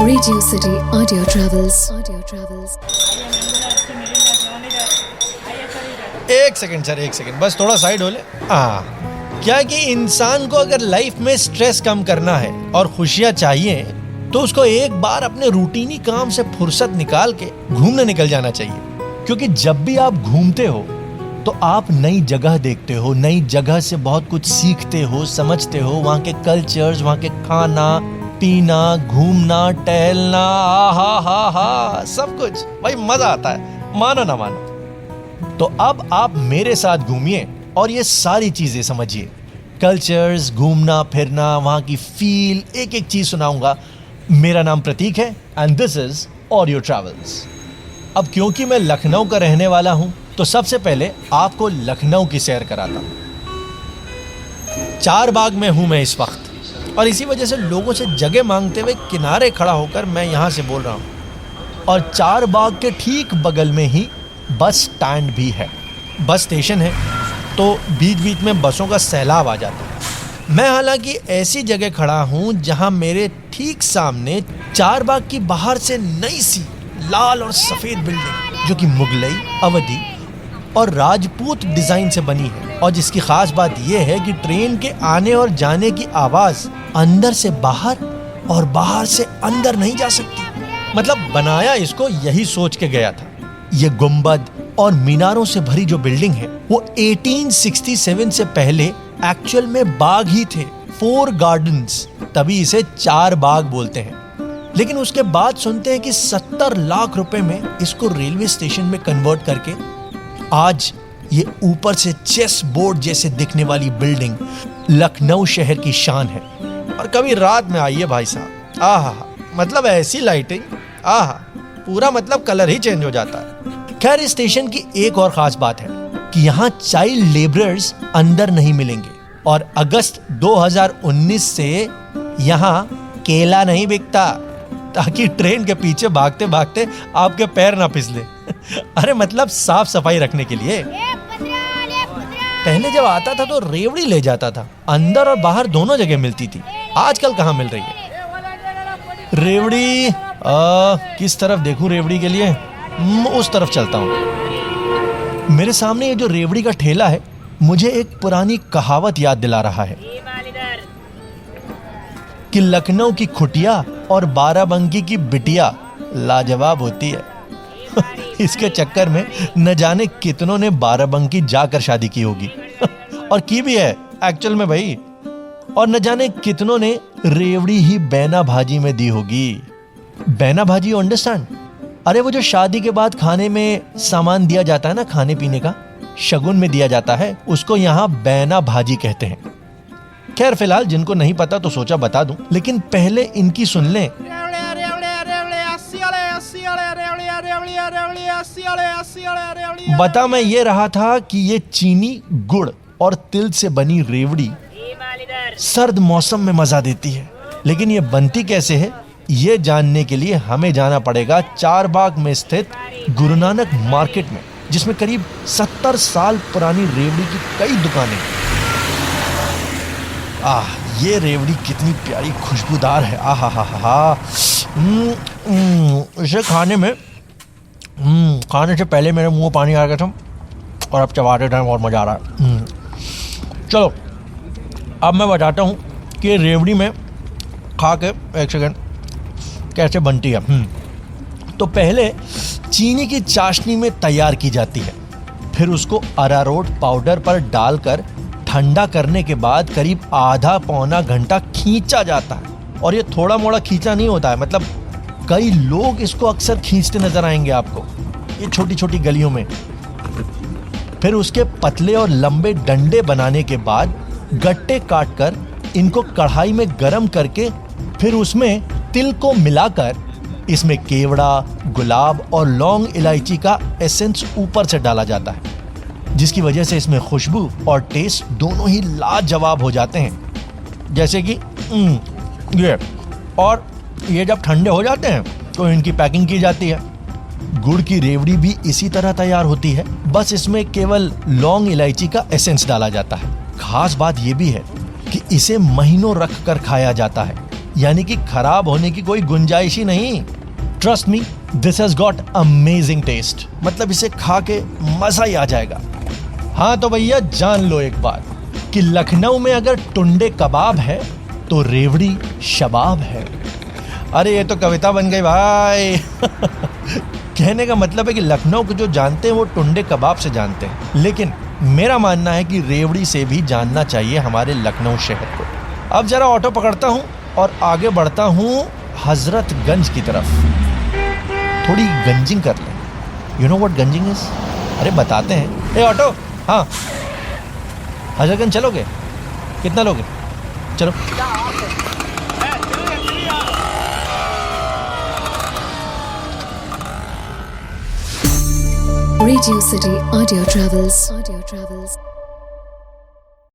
Radio City Audio Travels. Audio Travels. एक second sir, एक second, बस थोड़ा साइड हो ले। क्या कि इंसान को अगर लाइफ में स्ट्रेस कम करना है और खुशियां चाहिए तो उसको एक बार अपने रूटीनी काम से फुर्सत निकाल के घूमने निकल जाना चाहिए। क्योंकि जब भी आप घूमते हो तो आप नई जगह देखते हो, नई जगह से बहुत कुछ सीखते हो, समझते हो, वहाँ के कल्चर्स, वहाँ के खाना पीना, घूमना, टहलना, हा सब कुछ भाई मजा आता है, मानो ना मानो। तो अब आप मेरे साथ घूमिए और ये सारी चीजें समझिए। कल्चर्स, घूमना फिरना, वहाँ की फील, एक एक चीज सुनाऊंगा। मेरा नाम प्रतीक है and this is audio travels. अब क्योंकि मैं लखनऊ का रहने वाला हूं तो सबसे पहले आपको लखनऊ की सैर कराता हूं। चार बाग में हूं मैं इस वक्त और इसी वजह से लोगों से जगह मांगते हुए किनारे खड़ा होकर मैं यहाँ से बोल रहा हूँ। और चार बाग के ठीक बगल में ही बस स्टैंड भी है, बस स्टेशन है, तो बीच बीच में बसों का सैलाब आ जाता है। मैं हालांकि ऐसी जगह खड़ा हूँ जहाँ मेरे ठीक सामने चार बाग की बाहर से नई सी लाल और सफ़ेद बिल्डिंग जो कि मुगलई, अवधी और राजपूत डिज़ाइन से बनी है, और जिसकी ख़ास बात यह है कि ट्रेन के आने और जाने की आवाज़ अंदर से बाहर और बाहर से अंदर नहीं जा सकती। मतलब बनाया इसको यही सोच के गया था। ये गुंबद और मीनारों से भरी जो बिल्डिंग है वो 1867 से पहले एक्चुअल में बाग ही थे, 4 गार्डन्स, तभी इसे चार बाग बोलते हैं। लेकिन उसके बाद सुनते हैं कि 70 लाख रुपए में इसको रेलवे स्टेशन में कन्वर्ट करके आज ये ऊपर से चेस बोर्ड जैसे दिखने वाली बिल्डिंग लखनऊ शहर की शान है। और कभी रात में आइए भाई साहब, आहा, मतलब ऐसी लाइटिंग, आहा, पूरा मतलब कलर ही चेंज हो जाता है। खैर, इस स्टेशन की एक और खास बात है कि यहाँ चाइल्ड लेबरर्स अंदर नहीं मिलेंगे और अगस्त 2019 से यहाँ केला नहीं बिकता, ताकि ट्रेन के पीछे भागते भागते आपके पैर ना फिसले। अरे मतलब साफ सफाई रखने के लिए। पहले जब आता था तो रेवड़ी ले जाता था, अंदर और बाहर दोनों जगह मिलती थी। आजकल कहाँ मिल रही है रेवड़ी? किस तरफ देखूं रेवड़ी के लिए? उस तरफ चलता हूँ। मेरे सामने ये जो रेवड़ी का ठेला है मुझे एक पुरानी कहावत याद दिला रहा है कि लखनऊ की खुटिया और बाराबंकी की बिटिया लाजवाब होती है। इसके चक्कर में न जाने कितनों ने बाराबंकी जाकर शादी की होगी और की भी है एक्चुअल में भाई। और न जाने कितनों ने रेवड़ी ही बैना भाजी में दी होगी। बैना भाजी, यू अंडरस्टैंड? अरे वो जो शादी के बाद खाने में सामान दिया जाता है ना, खाने पीने का, शगुन में दिया जाता है, उसको यहाँ बैना भाजी कहते हैं। खैर फिलहाल जिनको नहीं पता तो सोचा बता दूं, लेकिन पहले इनकी सुन लें। बता मैं ये रहा था कि ये चीनी, गुड़ और तिल से बनी रेवड़ी सर्द मौसम में मजा देती है। लेकिन ये बनती कैसे है ये जानने के लिए हमें जाना पड़ेगा चार बाग में स्थित गुरु नानक मार्केट में, जिसमें करीब 70 साल पुरानी रेवड़ी की कई दुकानें। ये रेवड़ी कितनी प्यारी खुशबूदार है। इसे खाने से पहले मेरे मुंह में पानी आ गया था और अब चबाते टाइम और मज़ा आ रहा है। चलो अब मैं बताता हूँ कि रेवड़ी में खा के, एक सेकेंड, कैसे बनती है। तो पहले चीनी की चाशनी में तैयार की जाती है, फिर उसको अरारोट पाउडर पर डालकर ठंडा करने के बाद करीब आधा पौना घंटा खींचा जाता है। और ये थोड़ा मोड़ा खींचा नहीं होता है, मतलब कई लोग इसको अक्सर खींचते नजर आएंगे आपको ये छोटी छोटी गलियों में। फिर उसके पतले और लंबे डंडे बनाने के बाद गट्टे काटकर इनको कढ़ाई में गरम करके फिर उसमें तिल को मिलाकर इसमें केवड़ा, गुलाब और लौंग इलायची का एसेंस ऊपर से डाला जाता है, जिसकी वजह से इसमें खुशबू और टेस्ट दोनों ही लाजवाब हो जाते हैं। जैसे कि ये, और ये जब ठंडे हो जाते हैं तो इनकी पैकिंग की जाती है। गुड़ की रेवड़ी भी इसी तरह तैयार होती है, बस इसमें केवल लौंग इलायची का एसेंस डाला जाता है। खास बात ये भी है कि इसे महीनों रख कर खाया जाता है। यानी कि खराब होने की कोई गुंजाइश ही नहीं। Trust me, this has got amazing taste. मतलब इसे खा के मजा ही आ जाएगा। हाँ तो भैया जान लो एक बात कि लखनऊ में अगर टुंडे कबाब है तो रेवड़ी शबाब है। अरे ये तो कविता बन गई भाई। कहने का मतलब है कि लखनऊ को जो जानते हैं वो टुंडे कबाब से जानते हैं, लेकिन मेरा मानना है कि रेवड़ी से भी जानना चाहिए हमारे लखनऊ शहर को। अब जरा ऑटो पकड़ता हूँ और आगे बढ़ता हूँ हजरतगंज की तरफ। थोड़ी गंजिंग कर लें। यू नो व्हाट गंजिंग इज? अरे बताते हैं। ए ऑटो, हाँ हजरतगंज चलोगे? कितना लोगे? चलो। Radio City Audio Travels. Audio Travels.